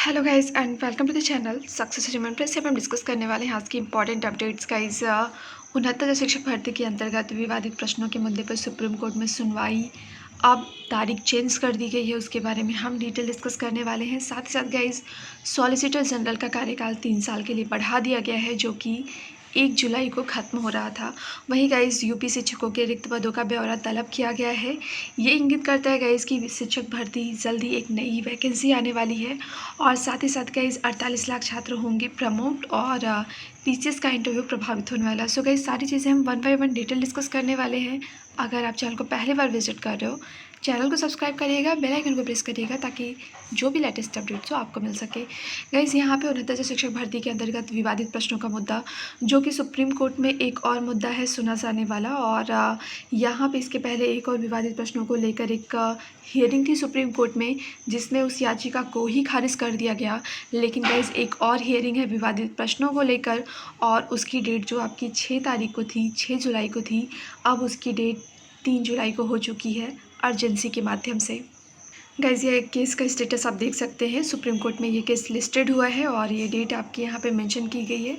Hello guys and welcome to the channel success achievement plus. हम discuss करने वाले हैं आज की इंपॉर्टेंट अपडेट्स गाइस। 69 शिक्षक भर्ती के अंतर्गत विवादित प्रश्नों के मुद्दे पर सुप्रीम कोर्ट में सुनवाई अब तारीख चेंज कर दी गई है, उसके बारे में हम डिटेल डिस्कस करने वाले हैं। साथ ही साथ गाइस सॉलिसिटर जनरल का कार्यकाल 3 साल के लिए बढ़ा दिया गया है, जो कि 1 जुलाई को ख़त्म हो रहा था। वहीं गाइस यूपी शिक्षकों के रिक्त पदों का ब्यौरा तलब किया गया है। ये इंगित करता है गाइस कि शिक्षक भर्ती जल्दी एक नई वैकेंसी आने वाली है और साथ ही साथ गाइस 48 लाख छात्र होंगे प्रमोट और टीचर्स का इंटरव्यू प्रभावित होने वाला है। सो गाइस सारी चीज़ें हम one by one detail discuss करने वाले हैं। अगर आप चैनल को पहली बार विजिट कर रहे हो, चैनल को सब्सक्राइब करिएगा, बेल आइकन को प्रेस करिएगा ताकि जो भी लेटेस्ट अपडेट्स हो आपको मिल सके। गाइस यहाँ पे 69 शिक्षक भर्ती के अंतर्गत विवादित प्रश्नों का मुद्दा, जो कि सुप्रीम कोर्ट में एक और मुद्दा है सुना जाने वाला। और यहाँ पे इसके पहले एक और विवादित प्रश्नों को लेकर एक हियरिंग थी सुप्रीम कोर्ट में, जिसमें उस याचिका को ही खारिज कर दिया गया। लेकिन गाइस एक और हियरिंग है विवादित प्रश्नों को लेकर, और उसकी डेट जो आपकी 6 तारीख को थी, 6 जुलाई को थी, अब उसकी डेट 3 जुलाई को हो चुकी है अर्जेंसी के माध्यम से। गाइज ये केस का स्टेटस आप देख सकते हैं, सुप्रीम कोर्ट में ये केस लिस्टेड हुआ है और ये डेट आपके यहाँ पे मेंशन की गई है।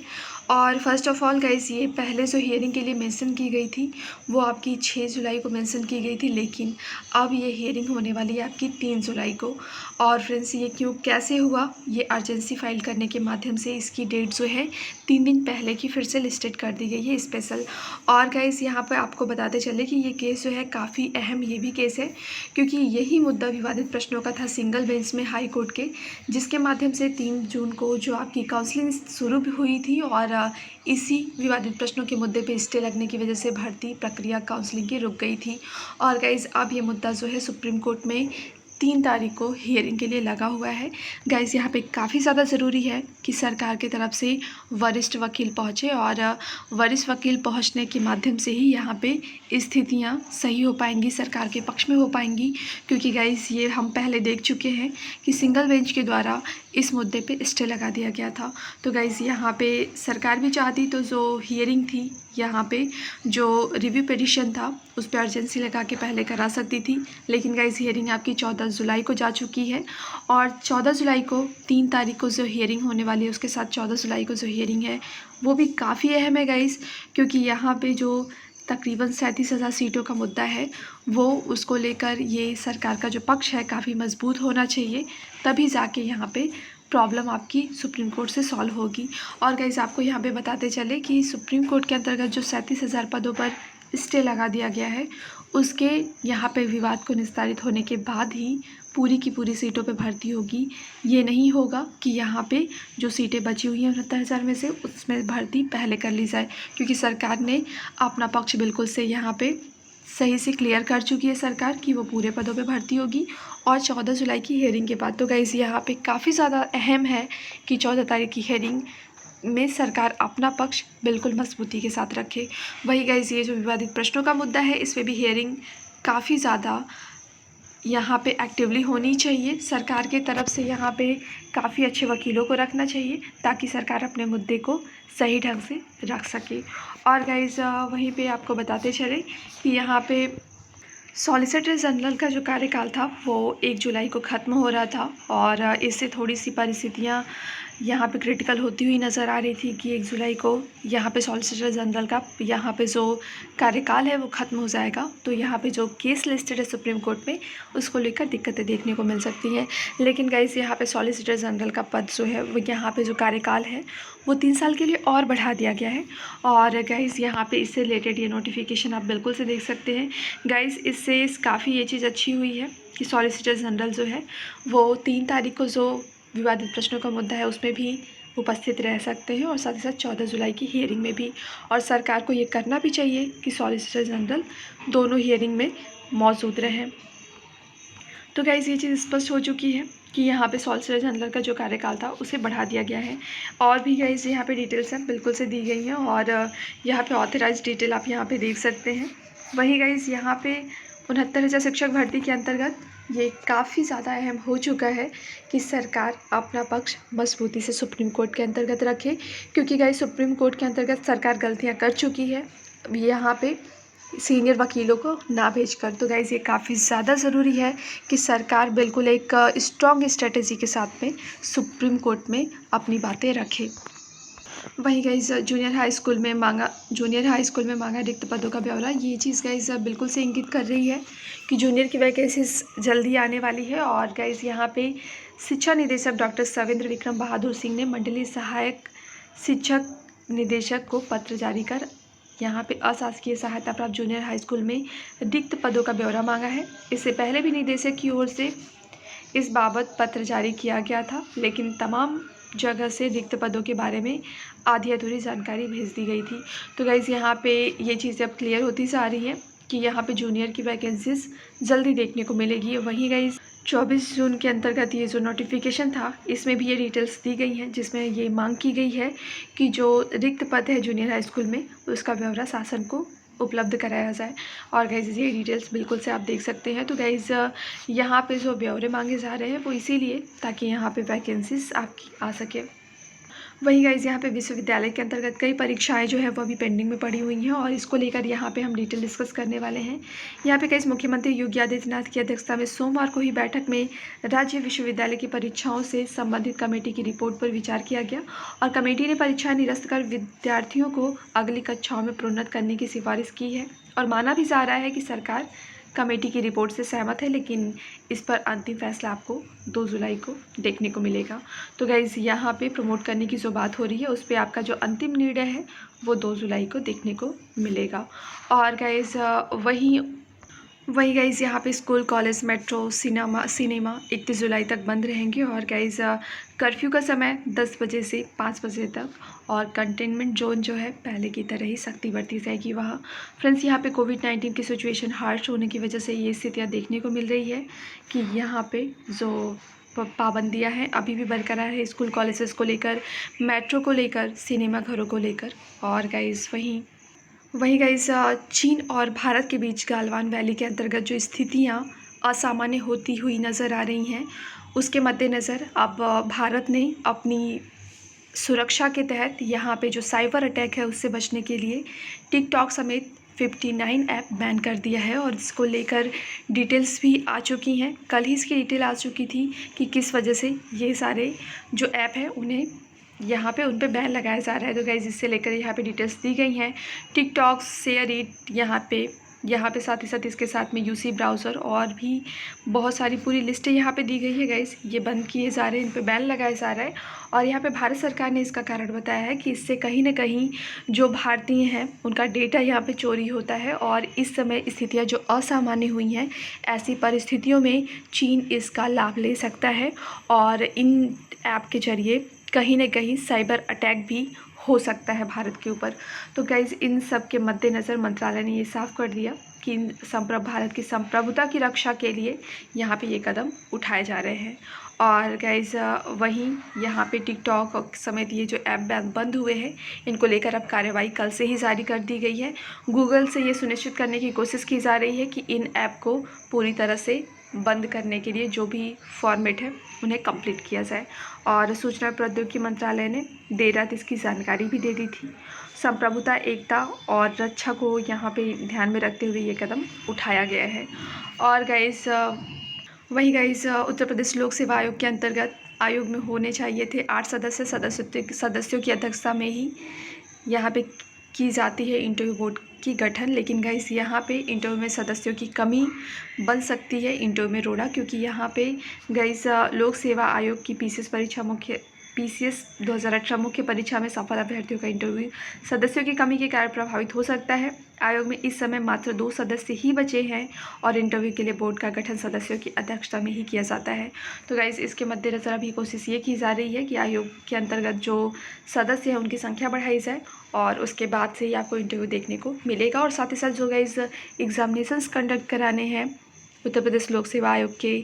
और फर्स्ट ऑफ ऑल गाइज ये पहले जो हियरिंग के लिए मेंशन की गई थी वो आपकी 6 जुलाई को मेंशन की गई थी, लेकिन अब ये हियरिंग होने वाली है आपकी 3 जुलाई को। और फ्रेंड्स ये क्यों कैसे हुआ, ये अर्जेंसी फाइल करने के माध्यम से इसकी डेट जो है 3 दिन पहले की फिर से लिस्टेड कर दी गई है स्पेशल। और गाइज यहाँ पर आपको बताते चले कि ये केस जो है काफ़ी अहम ये भी केस है, क्योंकि यही मुद्दा विवादित प्रश्नों का था सिंगल बेंच में हाई कोर्ट के, जिसके माध्यम से 3 जून को जो आपकी काउंसलिंग शुरू भी हुई थी और इसी विवादित प्रश्नों के मुद्दे पे स्टे लगने की वजह से भर्ती प्रक्रिया काउंसलिंग की रुक गई थी। और गाइज अब ये मुद्दा जो है सुप्रीम कोर्ट में 3 तारीख को हियरिंग के लिए लगा हुआ है। गाइस यहाँ पे काफ़ी ज़्यादा ज़रूरी है कि सरकार की तरफ से वरिष्ठ वकील पहुँचे, और वरिष्ठ वकील पहुँचने के माध्यम से ही यहाँ पे स्थितियाँ सही हो पाएंगी, सरकार के पक्ष में हो पाएंगी। क्योंकि गाइस ये हम पहले देख चुके हैं कि सिंगल बेंच के द्वारा इस मुद्दे पे स्टे लगा दिया गया था। तो गाइस यहाँ पे सरकार भी चाहती तो जो हियरिंग थी, यहाँ पे जो रिव्यू पिटिशन था उस पर अर्जेंसी लगा के पहले करा सकती थी। लेकिन गाइस हियरिंग आपकी 14 जुलाई को जा चुकी है, और 14 जुलाई को 3 तारीख को जो हियरिंग होने वाली है उसके साथ 14 जुलाई को जो हियरिंग है वो भी काफ़ी अहम है गाइस। क्योंकि यहाँ पे जो तकरीबन 37,000 सीटों का मुद्दा है वो उसको लेकर ये सरकार का जो पक्ष है काफ़ी मजबूत होना चाहिए, तभी जाके यहाँ पे प्रॉब्लम आपकी सुप्रीम कोर्ट से सॉल्व होगी। और गाइस आपको यहाँ पे बताते चले कि सुप्रीम कोर्ट के अंतर्गत जो 37,000 पदों पर स्टे लगा दिया गया है, उसके यहाँ पे विवाद को निस्तारित होने के बाद ही पूरी की पूरी सीटों पे भर्ती होगी। ये नहीं होगा कि यहाँ पे जो सीटें बची हुई हैं 69,000 में से उसमें भर्ती पहले कर ली जाए, क्योंकि सरकार ने अपना पक्ष बिल्कुल से यहाँ पे सही से क्लियर कर चुकी है सरकार कि वो पूरे पदों पे भर्ती होगी। और 14 जुलाई की हियरिंग के बाद तो गाइस यहाँ पे काफ़ी ज़्यादा अहम है कि 14 तारीख की हियरिंग में सरकार अपना पक्ष बिल्कुल मजबूती के साथ रखे। वही गाइस ये जो विवादित प्रश्नों का मुद्दा है इस पर भी हियरिंग काफ़ी ज़्यादा यहाँ पे एक्टिवली होनी चाहिए। सरकार के तरफ से यहाँ पे काफ़ी अच्छे वकीलों को रखना चाहिए ताकि सरकार अपने मुद्दे को सही ढंग से रख सके। और गाइज वहीं पे आपको बताते चले कि यहाँ पे सॉलिसिटर जनरल का जो कार्यकाल था वो 1 जुलाई को ख़त्म हो रहा था, और इससे थोड़ी सी परिस्थितियाँ यहाँ पे क्रिटिकल होती हुई नज़र आ रही थी कि 1 जुलाई को यहाँ पे सॉलिसिटर जनरल का यहाँ पे जो कार्यकाल है वो ख़त्म हो जाएगा। तो यहाँ पे जो केस लिस्टेड है सुप्रीम कोर्ट में उसको लेकर दिक्कतें देखने को मिल सकती हैं। लेकिन गाइस यहाँ पे सॉलिसिटर जनरल का पद जो है वो यहाँ पे जो कार्यकाल है वो 3 साल के लिए और बढ़ा दिया गया है। और गाइस यहाँ पे इससे रिलेटेड ये नोटिफिकेशन आप बिल्कुल से देख सकते हैं। गाइस इससे काफ़ी ये चीज़ अच्छी हुई है कि सॉलिसिटर जनरल जो है वो 3 तारीख को जो विवादित प्रश्नों का मुद्दा है उसमें भी उपस्थित रह सकते हैं, और साथ ही साथ 14 जुलाई की हियरिंग में भी। और सरकार को ये करना भी चाहिए कि सॉलिसिटर जनरल दोनों हियरिंग में मौजूद रहें। तो गाइस ये चीज़ स्पष्ट हो चुकी है कि यहाँ पे सॉलिसिटर जनरल का जो कार्यकाल था उसे बढ़ा दिया गया है। और भी गाइस यहाँ पे डिटेल्स हैं बिल्कुल से दी गई हैं, और यहाँ पे ऑथराइज डिटेल आप यहाँ पे देख सकते हैं। वही गाइस यहाँ पे 69,000 शिक्षक भर्ती के अंतर्गत ये काफ़ी ज़्यादा अहम हो चुका है कि सरकार अपना पक्ष मजबूती से सुप्रीम कोर्ट के अंतर्गत रखे, क्योंकि गाइस सुप्रीम कोर्ट के अंतर्गत सरकार गलतियाँ कर चुकी है। यहाँ पे सीनियर वकीलों को ना भेजकर। तो गाइज़ ये काफ़ी ज़्यादा ज़रूरी है कि सरकार बिल्कुल एक स्ट्रॉन्ग स्ट्रेटजी के साथ में सुप्रीम कोर्ट में अपनी बातें रखे। वहीं गाइज़ जूनियर हाई स्कूल में मांगा रिक्त पदों का ब्यौरा। ये चीज़ गाइज़ बिल्कुल से इंगित कर रही है कि जूनियर की वैकेंसीज जल्दी आने वाली है। और गाइज़ यहाँ पे शिक्षा निदेशक डॉक्टर सविंद्र विक्रम बहादुर सिंह ने मंडलीय सहायक शिक्षक निदेशक को पत्र जारी कर यहाँ पे अशासकीय सहायता प्राप्त जूनियर हाई स्कूल में रिक्त पदों का ब्यौरा मांगा है। इससे पहले भी निदेशक की ओर से इस बाबत पत्र जारी किया गया था, लेकिन तमाम जगह से रिक्त पदों के बारे में आधी अधूरी जानकारी भेज दी गई थी। तो गाइज़ यहाँ पे ये चीज़ें अब क्लियर होती जा रही हैं कि यहाँ पे जूनियर की वैकेंसीज जल्दी देखने को मिलेगी। वहीं गाइज़ 24 जून के अंतर्गत ये जो नोटिफिकेशन था, इसमें भी ये डिटेल्स दी गई हैं, जिसमें ये मांग की गई है कि जो रिक्त पद है जूनियर हाई स्कूल में, उसका ब्यौरा शासन को उपलब्ध कराया जाए। और गाइज़ ये डिटेल्स बिल्कुल से आप देख सकते हैं। तो गाइज़ यहाँ पे जो ब्यौरे मांगे जा रहे हैं वो इसीलिए ताकि यहाँ पे वैकेंसीज आपकी आ सके। वहीं गाइज़ यहाँ पे विश्वविद्यालय के अंतर्गत कई परीक्षाएं जो है वो अभी पेंडिंग में पड़ी हुई हैं और इसको लेकर यहाँ पे हम डिटेल डिस्कस करने वाले हैं। यहाँ पे गाइज़ मुख्यमंत्री योगी आदित्यनाथ की अध्यक्षता में सोमवार को ही बैठक में राज्य विश्वविद्यालय की परीक्षाओं से संबंधित कमेटी की रिपोर्ट पर विचार किया गया और कमेटी ने परीक्षाएं निरस्त कर विद्यार्थियों को अगली कक्षाओं में प्रोन्नत करने की सिफारिश की है। और माना भी जा रहा है कि सरकार कमेटी की रिपोर्ट से सहमत है, लेकिन इस पर अंतिम फैसला आपको 2 जुलाई को देखने को मिलेगा। तो गाइज़ यहाँ पे प्रमोट करने की जो बात हो रही है उस पर आपका जो अंतिम निर्णय है वो 2 जुलाई को देखने को मिलेगा। और गाइज़ वही गाइज़ यहाँ पे स्कूल, कॉलेज, मेट्रो, सिनेमा 31 जुलाई तक बंद रहेंगे। और गाइज़ कर्फ्यू का समय 10 बजे से 5 बजे तक और कंटेनमेंट जोन जो है पहले की तरह ही सख्ती बरती जाएगी वहाँ। फ्रेंड्स, यहाँ पे कोविड-19 की सिचुएशन हार्श होने की वजह से ये स्थितियाँ देखने को मिल रही है कि यहाँ पे जो पाबंदियाँ हैं अभी भी बरकरार है, स्कूल कॉलेजेस को लेकर, मेट्रो को लेकर, सिनेमा घरों को लेकर। और गाइज़ वहीं गाइस चीन और भारत के बीच गालवान वैली के अंतर्गत जो स्थितियां असामान्य होती हुई नज़र आ रही हैं, उसके मद्देनज़र अब भारत ने अपनी सुरक्षा के तहत यहाँ पे जो साइबर अटैक है उससे बचने के लिए टिकटॉक समेत 59 ऐप बैन कर दिया है। और इसको लेकर डिटेल्स भी आ चुकी हैं। कल ही इसकी डिटेल आ चुकी थी कि किस वजह से ये सारे जो ऐप हैं उन्हें यहाँ पे उन पे बैन लगाया जा रहा है। तो गाइज़ इससे लेकर यहाँ पे डिटेल्स दी गई हैं। टिकटॉक, शेयर इट, यहाँ पे साथ ही साथ इसके साथ में यूसी ब्राउज़र और भी बहुत सारी पूरी लिस्टें यहाँ पे दी गई है। गाइज़ ये बंद किए जा रहे हैं, इन पे बैन लगाया जा रहा है। और यहाँ पे भारत सरकार ने इसका कारण बताया है कि इससे कहीं ना कहीं जो भारतीय हैं उनका डेटा यहाँ पे चोरी होता है और इस समय स्थितियाँ जो असामान्य हुई हैं, ऐसी परिस्थितियों में चीन इसका लाभ ले सकता है और इन ऐप के जरिए कहीं ना कहीं साइबर अटैक भी हो सकता है भारत के ऊपर। तो गाइज़ इन सब के मद्देनज़र मंत्रालय ने ये साफ कर दिया कि भारत की संप्रभुता की रक्षा के लिए यहाँ पे ये कदम उठाए जा रहे हैं। और गाइज़ वहीं यहाँ पे टिकटॉक समेत ये जो ऐप बंद हुए हैं, इनको लेकर अब कार्रवाई कल से ही जारी कर दी गई है। गूगल से ये सुनिश्चित करने की कोशिश की जा रही है कि इन ऐप को पूरी तरह से बंद करने के लिए जो भी फॉर्मेट है उन्हें कंप्लीट किया जाए। और सूचना प्रौद्योगिकी मंत्रालय ने देर रात इसकी जानकारी भी दे दी थी। संप्रभुता, एकता और रक्षा को यहाँ पे ध्यान में रखते हुए ये कदम उठाया गया है। और गाइज़ वही गाइज़ उत्तर प्रदेश लोक सेवा आयोग के अंतर्गत आयोग में होने चाहिए थे 8 सदस्यों की अध्यक्षता में ही यहाँ पे की जाती है इंटरव्यू बोर्ड की गठन। लेकिन गाइस यहाँ पे इंटरव्यू में सदस्यों की कमी बन सकती है इंटरव्यू में रोड़ा, क्योंकि यहाँ पे गाइस लोक सेवा आयोग की पीसीएस 2018 मुख्य परीक्षा में सफल अभ्यर्थियों का इंटरव्यू सदस्यों की कमी के कारण प्रभावित हो सकता है। आयोग में इस समय मात्र 2 सदस्य ही बचे हैं और इंटरव्यू के लिए बोर्ड का गठन सदस्यों की अध्यक्षता में ही किया जाता है। तो गाइस इसके मद्देनज़र अभी कोशिश ये की जा रही है कि आयोग के अंतर्गत जो सदस्य हैं उनकी संख्या बढ़ाई जाए और उसके बाद से ही आपको इंटरव्यू देखने को मिलेगा। और साथ ही साथ जो गाइस एग्जामिनेशंस कंडक्ट कराने हैं उत्तर प्रदेश लोक सेवा आयोग के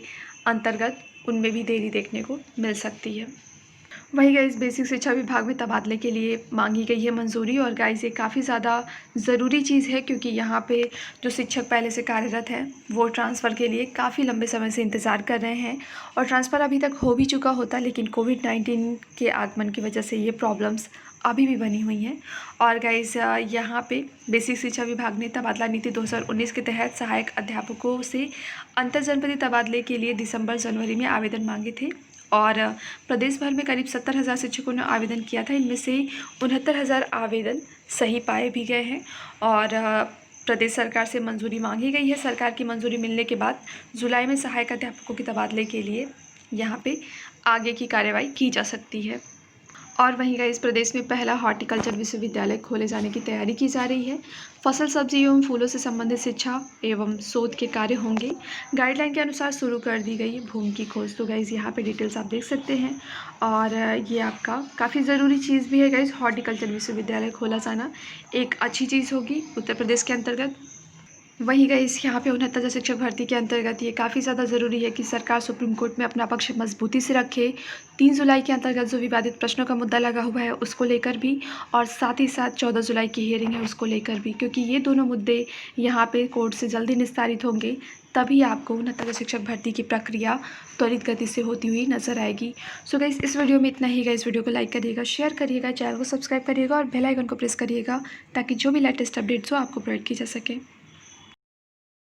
अंतर्गत, उनमें भी देरी देखने को मिल सकती है। वहीं गाइस बेसिक शिक्षा विभाग में तबादले के लिए मांगी गई है मंजूरी। और गाइस ये काफ़ी ज़्यादा ज़रूरी चीज़ है, क्योंकि यहाँ पे जो शिक्षक पहले से कार्यरत हैं वो ट्रांसफ़र के लिए काफ़ी लंबे समय से इंतज़ार कर रहे हैं और ट्रांसफ़र अभी तक हो भी चुका होता, लेकिन कोविड-19 के आगमन की वजह से ये प्रॉब्लम्स अभी भी बनी हुई हैं। और गाइस यहाँ पे बेसिक शिक्षा विभाग ने तबादला नीति 2019 के तहत सहायक अध्यापकों से अंतर जनपदीय तबादले के लिए दिसंबर जनवरी में आवेदन मांगे थे और प्रदेश भर में करीब 70,000 शिक्षकों ने आवेदन किया था। इनमें से 69,000 आवेदन सही पाए भी गए हैं और प्रदेश सरकार से मंजूरी मांगी गई है। सरकार की मंजूरी मिलने के बाद जुलाई में सहायक अध्यापकों के तबादले के लिए यहाँ पे आगे की कार्रवाई की जा सकती है। और वहीं गाइस प्रदेश में पहला हॉर्टिकल्चर विश्वविद्यालय खोले जाने की तैयारी की जा रही है। फसल, सब्जी एवं फूलों से संबंधित शिक्षा एवं शोध के कार्य होंगे। गाइडलाइन के अनुसार शुरू कर दी गई भूमि की खोज। तो गाइस यहाँ पे डिटेल्स आप देख सकते हैं और ये आपका काफ़ी ज़रूरी चीज़ भी है गाइस। हॉर्टिकल्चर विश्वविद्यालय खोला जाना एक अच्छी चीज़ होगी उत्तर प्रदेश के अंतर्गत। वहीं गाइस यहाँ पे 69 शिक्षक भर्ती के अंतर्गत ये काफ़ी ज़्यादा ज़रूरी है कि सरकार सुप्रीम कोर्ट में अपना पक्ष मजबूती से रखे। 3 जुलाई के अंतर्गत जो विवादित प्रश्नों का मुद्दा लगा हुआ है उसको लेकर भी और साथ ही साथ 14 जुलाई की हियरिंग है उसको लेकर भी, क्योंकि ये दोनों मुद्दे यहाँ पे कोर्ट से जल्दी निस्तारित होंगे तभी आपको 69 शिक्षक भर्ती की प्रक्रिया त्वरित गति से होती हुई नजर आएगी। सो गाइस इस वीडियो में इतना ही। गाइस वीडियो को लाइक करिएगा, शेयर करिएगा, चैनल को सब्सक्राइब करिएगा और बेल आइकन को प्रेस करिएगा ताकि जो भी लेटेस्ट अपडेट्स हो आपको प्रोवाइड की जा सके।